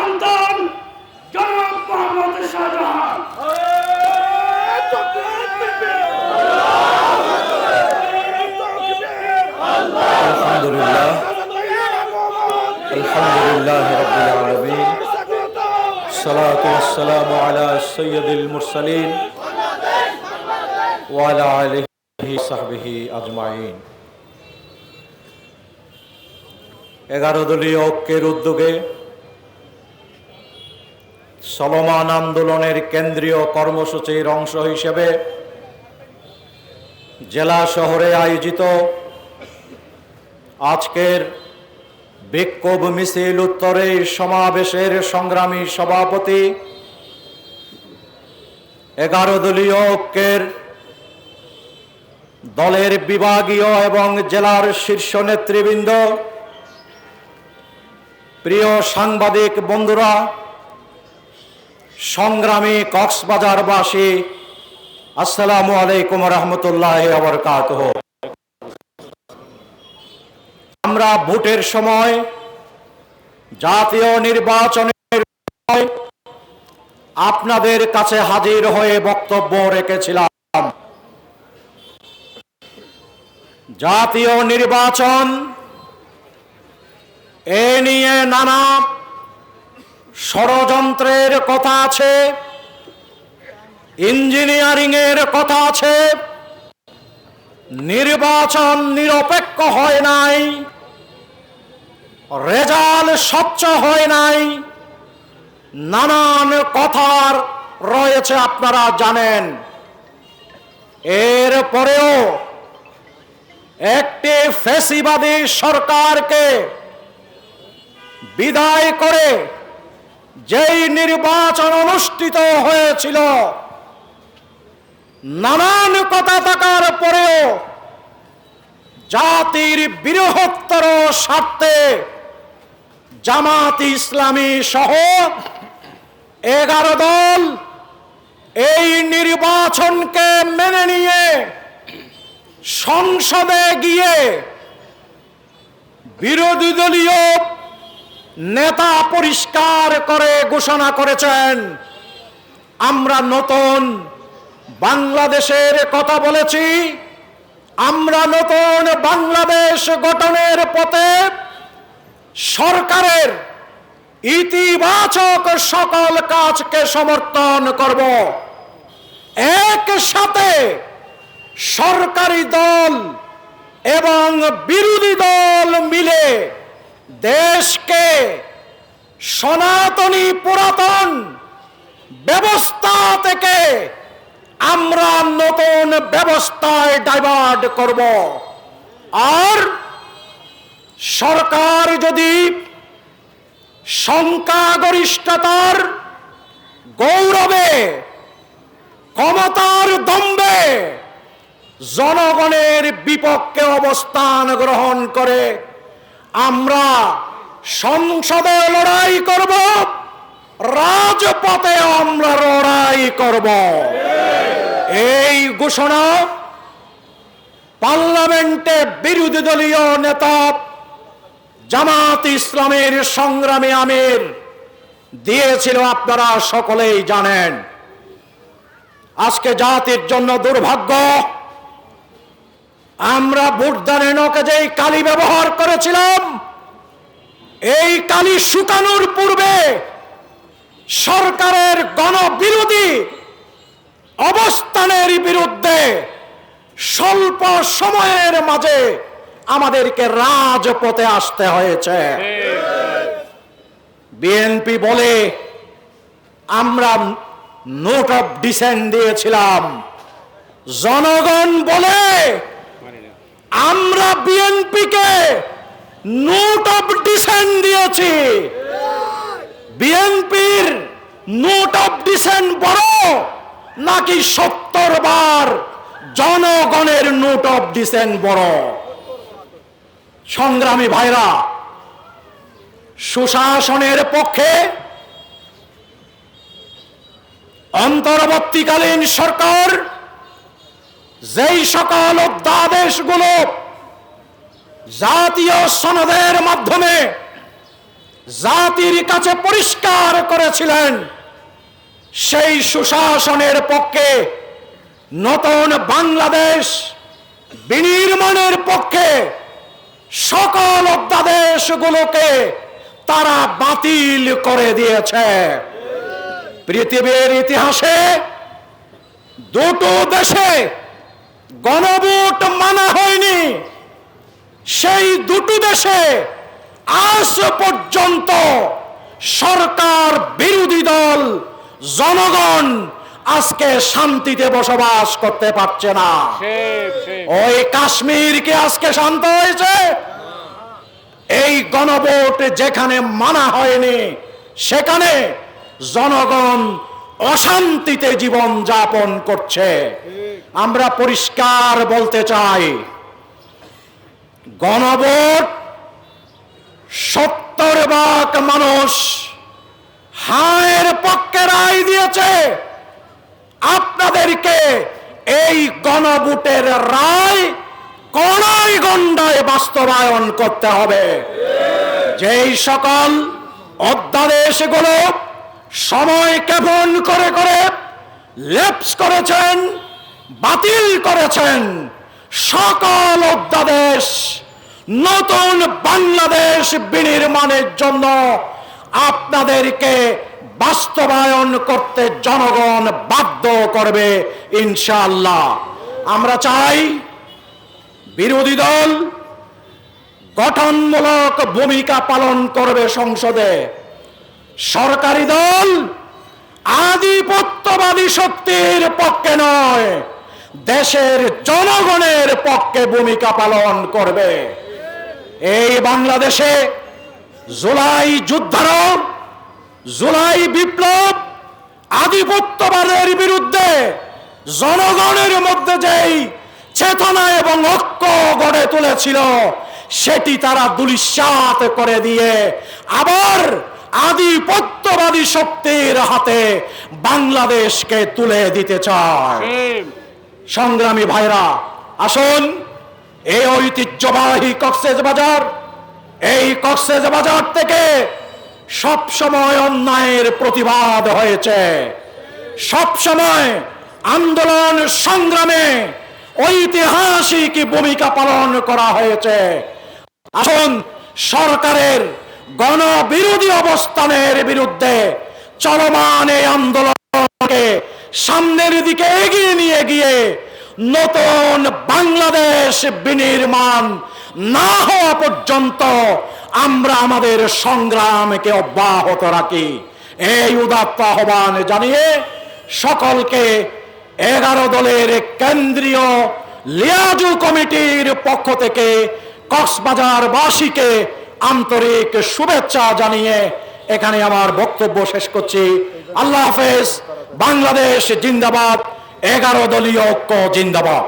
সন্তান জনাব মোহাম্মদ শাহজাহান। আলহামদুলিল্লাহ আলহামদুলিল্লাহ রাব্বিল আলামিন সালাতু ওয়াসসালামু আলা সাইয়্যিদিল মুরসালিন ওয়া আলা আলিহি সাহবিহি আজমাইন। 11 দলীয় ঐক্যের উদ্যোগে চলমান আন্দোলনের কেন্দ্রীয় কর্মসূচির অংশ হিসেবে জেলা শহরে আয়োজিত আজকের বিক্ষোভ মিছিল উত্তরে সমাবেশের সংগ্রামী সভাপতি 11 দলীয় ঐক্যের দলের বিভাগীয় এবং জেলার শীর্ষ নেতৃবৃন্দ, প্রিয় সাংবাদিক বন্ধুরা, সংগ্রামী কক্সবাজারবাসী, আসসালামু আলাইকুম রহমতুল্লাহি ওয়া বারাকাতুহু। আমরা ভোটের সময়, জাতীয় নির্বাচনের সময় আপনাদের কাছে হাজির হয়ে বক্তব্য রেখেছিলাম। জাতীয় নির্বাচন এ নিয়ে নানা ষড়যন্ত্রের কথা আছে, ইঞ্জিনিয়ারিং এর কথা আছে, নির্বাচন নিরপেক্ষ হয় নাই, রেজাল্ট স্বচ্ছ হয় নাই, নানান কথার রয়েছে, আপনারা জানেন। এরপরেও একটি ফ্যাসিবাদী সরকারকে বিদায় করে যেই নির্বাচন অনুষ্ঠিত হয়েছিল, নানান কথা থাকার পরেও জাতির বৃহত্তর স্বার্থে জামাত ইসলামী সহ 11 দল এই নির্বাচনকে মেনে নিয়ে সংসদে গিয়ে বিরোধী দলীয় নেতা পরিষ্কার করে ঘোষণা করেছেন, আমরা নতুন বাংলাদেশের কথা বলেছি, আমরা নতুন বাংলাদেশ গঠনের পথে সরকারের ইতিবাচক সকল কাজকে সমর্থন করব। একসাথে সরকারি দল এবং বিরোধী দল মিলে দেশকে সনাতনী পুরাতন ব্যবস্থা থেকে আমরা নতুন ব্যবস্থায় ডাইভার্ট করব। আর সরকার যদি সংখ্যাগরিষ্ঠতার গৌরবে, ক্ষমতার দম্ভে জনগণের বিপক্ষে অবস্থান গ্রহণ করে, আমরা সংসদে লড়াই করব, রাজপথে আমরা লড়াই করব। এই ঘোষণা পার্লামেন্টে বিরোধী দলীয় নেতা জামাত ইসলামের সংগ্রামী আমির দিয়েছিল, আপনারা সকলেই জানেন। আজকে জাতির জন্য দুর্ভাগ্য, আমরা ভোটদানের নৌকে যেই কালি ব্যবহার করেছিলাম, এই কালি শুকানোর পূর্বে সরকারের গণবিরোধী অবস্থানের বিরুদ্ধে স্বল্প সময়ের মাঝে আমাদেরকে রাজপথে আসতে হয়েছে। বিএনপি বলে আমরা নোট অফ ডিসেন্ট দিয়েছিলাম, জনগণ বলে আমরা বিএনপিকে নোট অফ ডিসেন্ট দিয়েছি। বিএনপির নোট অফ ডিসেন্ট বড় নাকি 70 বার জনগণের নোট অফ ডিসেন্ট বড়? সংগ্রামী ভাইরা, সুশাসনের পক্ষে অন্তর্বর্তীকালীন সরকার যেই সকল অধ্যাদেশগুলো জাতীয় সনদের মাধ্যমে জাতির কাছে পরিষ্কার করেছিলেন সেই সুশাসনের পক্ষে, নতুন বাংলাদেশ বিনির্মাণের পক্ষে সকল অধ্যাদেশগুলোকে তারা বাতিল করে দিয়েছে। পৃথিবীর ইতিহাসে দুটো দেশে গণভোট মানা হয়নি, সেই দুটো দেশে আজ পর্যন্ত সরকার বিরোধী দল জনগণ আজকে শান্তিতে বসবাস করতে পারছে না। ওই কাশ্মীর কি আজকে শান্ত হয়েছে? এই গণভোট যেখানে মানা হয়নি সেখানে জনগণ অশান্তিতে জীবন যাপন করছে। আমরা পরিষ্কার বলতে চাই, গণভোট 70% মানুষ হায়ের পক্ষে রায় দিয়েছে। আপনাদেরকে এই গণভোটের রায় কড়াই গণ্ডায় বাস্তবায়ন করতে হবে। যেই সকল অধ্যাদেশগুলো সময় ক্ষেপণ করে করে লেপস করেছেন, বাতিল করেছেন, সকল অধ্যাদেশ নতুন বাংলাদেশ বিনির্মাণের জন্য আপনাদেরকে বাস্তবায়ন করতে জনগণ বাধ্য করবে ইনশাআল্লাহ। আমরা চাই বিরোধী দল গঠনমূলক ভূমিকা পালন করবে সংসদে, সরকারি দল আধিপত্যবাদী শক্তির পক্ষে নয়, দেশের জনগণের পক্ষে ভূমিকা পালন করবে। এই বাংলাদেশে জুলাই যুদ্ধারো, জুলাই বিপ্লব আধিপত্যবাদের বিরুদ্ধে জনগণের মধ্যে যেই চেতনা এবং ঐক্য গড়ে তুলেছিল সেটি তারা ধূলিসাৎ করে দিয়ে আবার আধিপত্যবাদী শক্তির হাতে বাংলাদেশকে তুলে দিতে চায়। সংগ্রামী ভাইরা, আসুন এই ঐতিহ্যবাহী কক্সবাজার, এই কক্সবাজার থেকে সব সময় অন্যায়ের প্রতিবাদ হয়েছে, সব সময় আন্দোলন সংগ্রামে ঐতিহাসিক ভূমিকা পালন করা হয়েছে। আসুন সরকারের গণবিরোধী অবস্থানের বিরুদ্ধে চলমান এই আন্দোলনকে সামনের দিকে এগিয়ে নিয়ে গিয়ে নতুন বাংলাদেশ বিনির্মাণ না হওয়া পর্যন্ত আমরা আমাদের সংগ্রামকে অব্যাহত রাখি। এই উদাত্ত আহ্বান জানিয়ে সকলকে 11 দলের কেন্দ্রীয় লিয়াজু কমিটির পক্ষ থেকে কক্সবাজারবাসীকে আন্তরিক শুভেচ্ছা জানিয়ে এখানে আমার বক্তব্য শেষ করছি। আল্লাহ হাফেজ। বাংলাদেশ জিন্দাবাদ। 11 দলীয় ঐক্য জিন্দাবাদ।